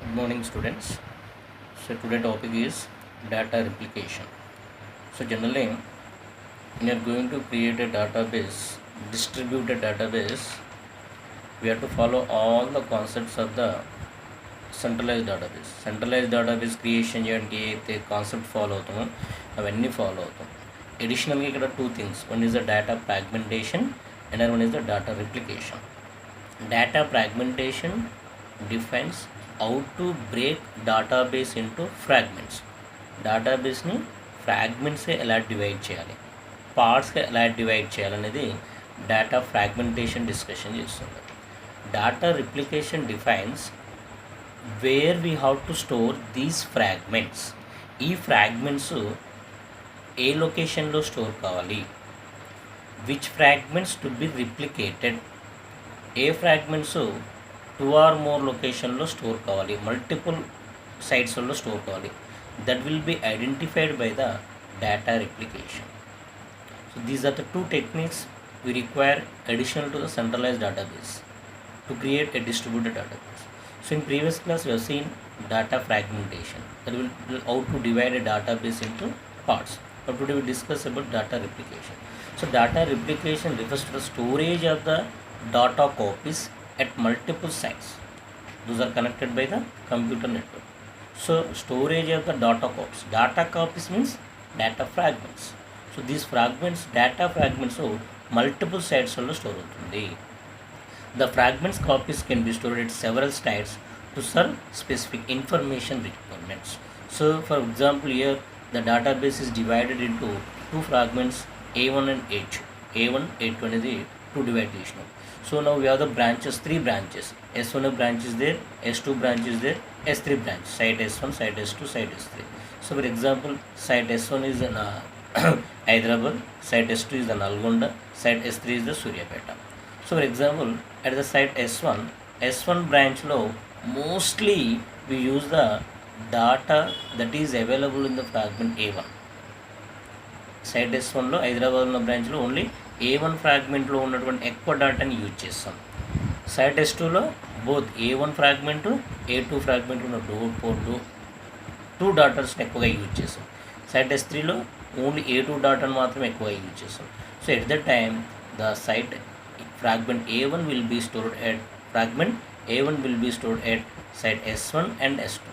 Good morning, students. So today topic is data replication. So generally, when you are going to create a database, distributed database, we have to follow all the concepts of the centralized database. Centralized database creation చేయడానికి అయితే concept follow అవుతామో అవన్నీ follow అవుతాం. అడిషనల్గా ఇక్కడ two things, one is the data fragmentation and one is the data replication. Data fragmentation defines how to break database into fragments. డేటాబేస్ని ఫ్రాగ్మెంట్స్గా ఎలా డివైడ్ చేయాలి, పార్ట్స్గా ఎలా డివైడ్ చేయాలనేది డేటా ఫ్రాగ్మెంటేషన్ డిస్కషన్ చేస్తుంది. Data replication defines where we have to store these fragments. ఈ fragments ఏ లొకేషన్లో స్టోర్ కావాలి, which fragments to be replicated, ఏ ఫ్రాగ్మెంట్స్ టూ ఆర్ మోర్ లొకేషన్లో స్టోర్ కావాలి, మల్టిపుల్ సైట్స్లో స్టోర్ కావాలి. That will be identified by the data replication. So these are the two techniques we require additional to the centralized database to create a distributed database. So in previous class we have seen data fragmentation, that will how to divide a database into parts. But today we discuss about data replication. So data replication refers to the storage of the data copies at multiple sites. Those are connected by the computer network. So storage of the data copies means data fragments. So these fragments, data fragments, multiple sites లో store అవుతుంది. The fragments copies can be stored at several sites to serve specific information requirements. So for example here the database is divided into two fragments A1 and A2. A1, A2 అనేది two divide చేసినాం. So now we have the branches, three branches. S1 branch is there, S2 branch is there, S3 branch, site S1, site S2, site S3. So for example site S1 is in Hyderabad, site S2 is the Nalgonda, site S3 is the Suryapeta. So for example at the site S1 branch లో mostly we use the data that is available in the fragment A1. Site S1లో హైదరాబాద్ ఉన్న బ్రాంచ్లో only A1 ఫ్రాగ్మెంట్లో ఉన్నటువంటి ఎక్కువ డేటాని use చేస్తాం. Site S2లో both A1 fragment A2 fragment ఉన్న టూ డాటాస్ని ఎక్కువగా యూజ్ చేస్తాం. సైట్ S3లో ఓన్లీ A2 డాటాను మాత్రమే ఎక్కువగా యూజ్ చేస్తాం. So at the time the site fragment A1 will be stored at site S1 and S2.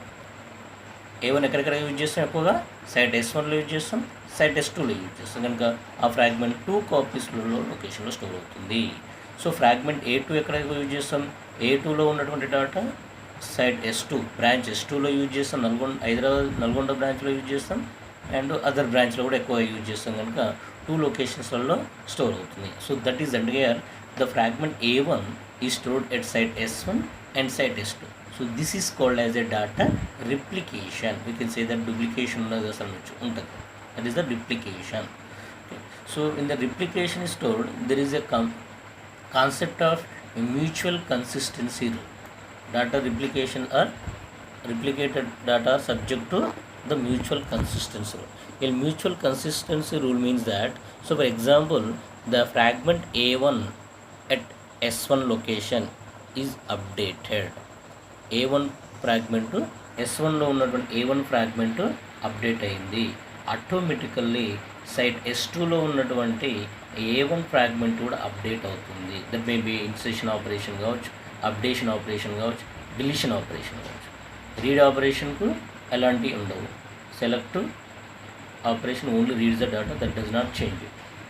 A1 ఎక్కడెక్కడ యూజ్ చేస్తాం, ఎక్కువగా సైట్ S1లో యూజ్ చేస్తాం, సైట్ S2లో యూజ్ చేస్తాం. కనుక ఆ ఫ్రాగ్మెంట్ టూ కాపీస్లో లొకేషన్లో స్టోర్ అవుతుంది. సో ఫ్రాగ్మెంట్ A2 ఎక్కడ యూజ్ చేస్తాం, A2లో ఉన్నటువంటి డేటా సైట్ S2 బ్రాంచ్ S2లో యూజ్ చేస్తాం, నల్గొండ బ్రాంచ్లో యూజ్ చేస్తాం, అండ్ అదర్ బ్రాంచ్లో కూడా ఎక్కువ యూజ్ చేస్తాం. కనుక టూ లొకేషన్స్లలో స్టోర్ అవుతుంది. So that is under the fragment A1 is stored at site S1 and site S2. So this is called as a data replication. We can say that duplication untadi. That is the replication. Okay. So in the replication is stored, there is a concept of mutual consistency rule. Data replication or replicated data are subject to the mutual consistency rule. A mutual consistency rule means that, so for example the fragment A1 at S1 location is updated. A1 fragment S1లో ఉన్నటువంటి A1 fragment update అయింది. Automatically site S2లో ఉన్నటువంటి A1 fragment కూడా update అవుతుంది. That may be insertion operation కావచ్చు, updation operation కావచ్చు, deletion operation కావచ్చు. రీడ్ ఆపరేషన్కు ఎలాంటివి ఉండవు. Select operation only reads the data, that does not change.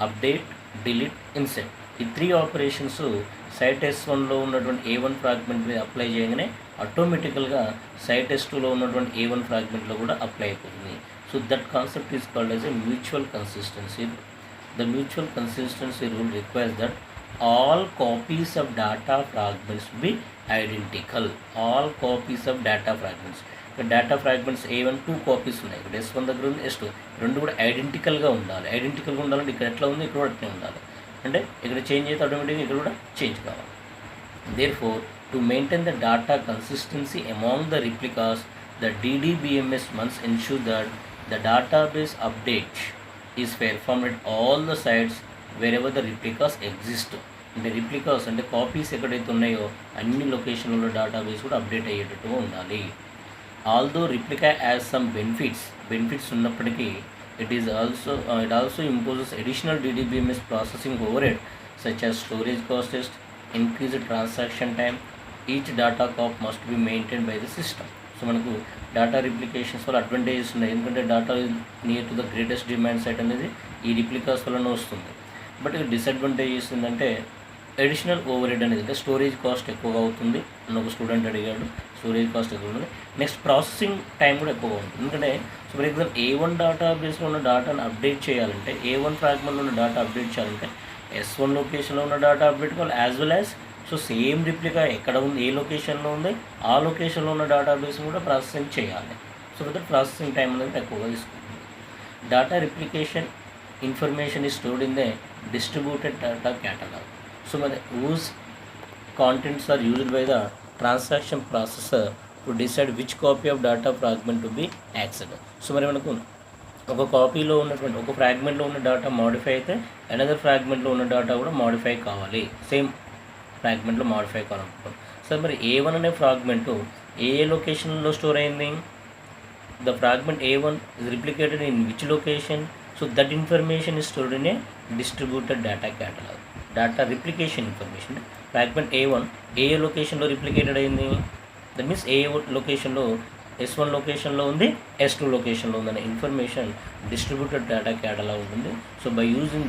Update, delete, insert, ఈ త్రీ ఆపరేషన్స్ సైట్ S1లో ఉన్నటువంటి A1 ఫ్రాగ్మెంట్ మీద అప్లై చేయగానే ఆటోమేటికల్గా సైట్ S2లో ఉన్నటువంటి A1 ఫ్రాగ్మెంట్లో కూడా అప్లై అయిపోతుంది. So that concept is called as a mutual consistency. The mutual consistency rule requires that all copies of data fragments B identical. All copies of data fragments, data fragments A1 two copies ఉన్నాయి, ఇక్కడ S1 దగ్గర ఉంది, S2 రెండు కూడా ఐడెంటికల్గా ఉండాలి. ఐడెంటికల్గా ఉండాలంటే ఇక్కడ ఎట్లా ఉంది, ఇక్కడ కూడా అట్లే ఉండాలి. అంటే ఇక్కడ చేంజ్ అయితే ఆటోమేటిక్గా ఇక్కడ కూడా చేంజ్ కావాలి. Therefore, to maintain the data consistency among the replicas, the DDBMS must ensure that the database update is performed at all the sites wherever the replicas exist. అంటే రిప్లికాస్ అంటే కాపీస్ ఎక్కడైతే ఉన్నాయో అన్ని లొకేషన్లలో డేటాబేస్ కూడా update అయ్యేటట్టుగా ఉండాలి. Although replica as some benefits ఉన్నప్పటికీ it also imposes additional DDBMS processing overhead such as storage costs, increased transaction time. Each data cop must be maintained by the system. So మనకు data replications వల్ల advantages ఉన్నాయి, ఎందుకంటే data near to the greatest demand site అనేది ఈ replicas వలన వస్తుంది. But disadvantages ఏంటంటే additional overhead అనేది, అంటే స్టోరేజ్ కాస్ట్ ఎక్కువగా అవుతుంది అని ఒక స్టూడెంట్ అడిగాడు. స్టోరేజ్ కాస్ట్ ఎక్కువ ఉంటుంది. నెక్స్ట్ ప్రాసెసింగ్ టైం కూడా ఎక్కువగా ఉంటుంది. ఎందుకంటే సో ఫర్ ఎగ్జాంపుల్ A1 డేటాబేస్లో ఉన్న డేటాను అప్డేట్ చేయాలంటే, A1 ఫ్రాగ్మెంట్లో ఉన్న డేటా అప్డేట్ చేయాలంటే S1 లొకేషన్లో ఉన్న డేటా అప్డేట్ కావాలి, as well as so same replica ఎక్కడ ఉంది, ఏ లొకేషన్లో ఉంది, ఆ లొకేషన్లో ఉన్న డేటాబేస్ కూడా ప్రాసెసింగ్ చేయాలి. సో విత్ ప్రాసెసింగ్ టైం అనేది ఎక్కువగా తీసుకుంటుంది. Data replication information is stored in the distributed data catalogue. So మరి whose contents are used by the transaction processor to decide which copy of data fragment to be accessed. So మరి మనకు ఒక కాపీలో ఉన్నటువంటి ఒక ఫ్రాగ్మెంట్లో ఉన్న డేటా మాడిఫై అయితే another ఫ్రాగ్మెంట్లో ఉన్న data కూడా మాడిఫై కావాలి, సేమ్ ఫ్రాగ్మెంట్లో మాడిఫై కావాలనుకుంటాం. సో మరి A1 అనే ఫ్రాగ్మెంటు ఏ లొకేషన్లో స్టోర్ అయింది, the fragment A1 is replicated in which location, so that information is stored in a distributed data catalog. Data replication information fragment A1 ఏ లొకేషన్లో replicated అయింది, that means ఏ లొకేషన్లో S1 లొకేషన్లో ఉంది, S2 లొకేషన్లో ఉందనే ఇన్ఫర్మేషన్ డిస్ట్రిబ్యూటెడ్ డేటా క్యాటలాగ్ ఉంటుంది. So by using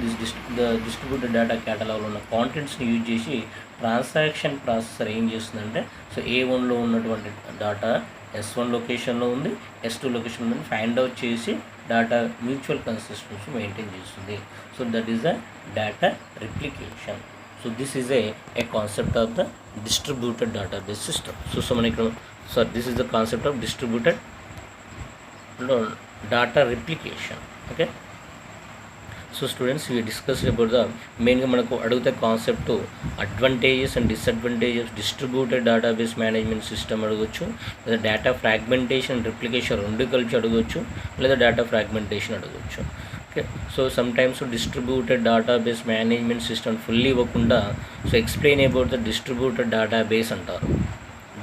distributed data క్యాటలాగ్లో ఉన్న కాంటెంట్స్ని యూజ్ చేసి ట్రాన్సాక్షన్ ప్రాసెసర్ ఏం చేస్తుందంటే, సో A1లో ఉన్నటువంటి డేటా S1 లొకేషన్లో ఉంది, S2 లొకేషన్లో ఉంది ఫైండ్ అవుట్ చేసి డేటా మ్యూచువల్ కన్సిస్టెన్సీ మెయింటైన్ చేస్తుంది. So that is the data replication. So this is a concept of the distributed database system. So మన ఇక్కడ this is the concept of distributed data replication. Okay, so students we discuss about the మెయిన్గా మనకు అడిగితే concept advantages and disadvantages distributed database management system అడగవచ్చు, లేదా data fragmentation replication రెండు కలిసి అడగవచ్చు, లేదా డేటా ఫ్రాగ్మెంటేషన్ అడగవచ్చు. Okay, so some times distributed database management system fully ఇవ్వకుండా so explain about the distributed database అంటారు.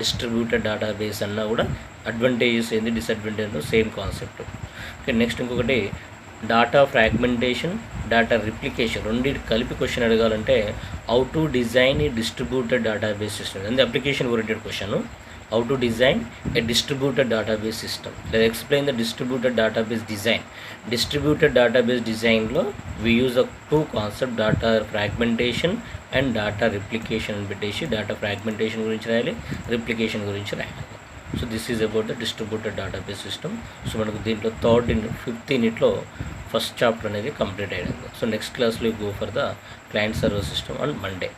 డిస్ట్రిబ్యూటెడ్ డేటాబేస్ అన్నా కూడా అడ్వాంటేజెస్ ఏంది disadvantages same concept. Okay, next ఇంకొకటి డేటా ఫ్రాగ్మెంటేషన్ డేటా రిప్లికేషన్ రెండింటి కలిపి క్వశ్చన్ అడగాలంటే how to design a distributed database system, అది application oriented question. How to design a distributed database system, లేదా explain the distributed database design. Distributed database డిజైన్లో we use two concept, data fragmentation and data replication అని పెట్టేసి data fragmentation గురించి రాయాలి, replication గురించి రాయాలి. So this is about the distributed database system. So మనకు దీంట్లో ఫిఫ్త్ యూనిట్లో ఫస్ట్ చాప్టర్ అనేది కంప్లీట్ అయ్యింది. సో నెక్స్ట్ క్లాస్లో go for the client server system on Monday.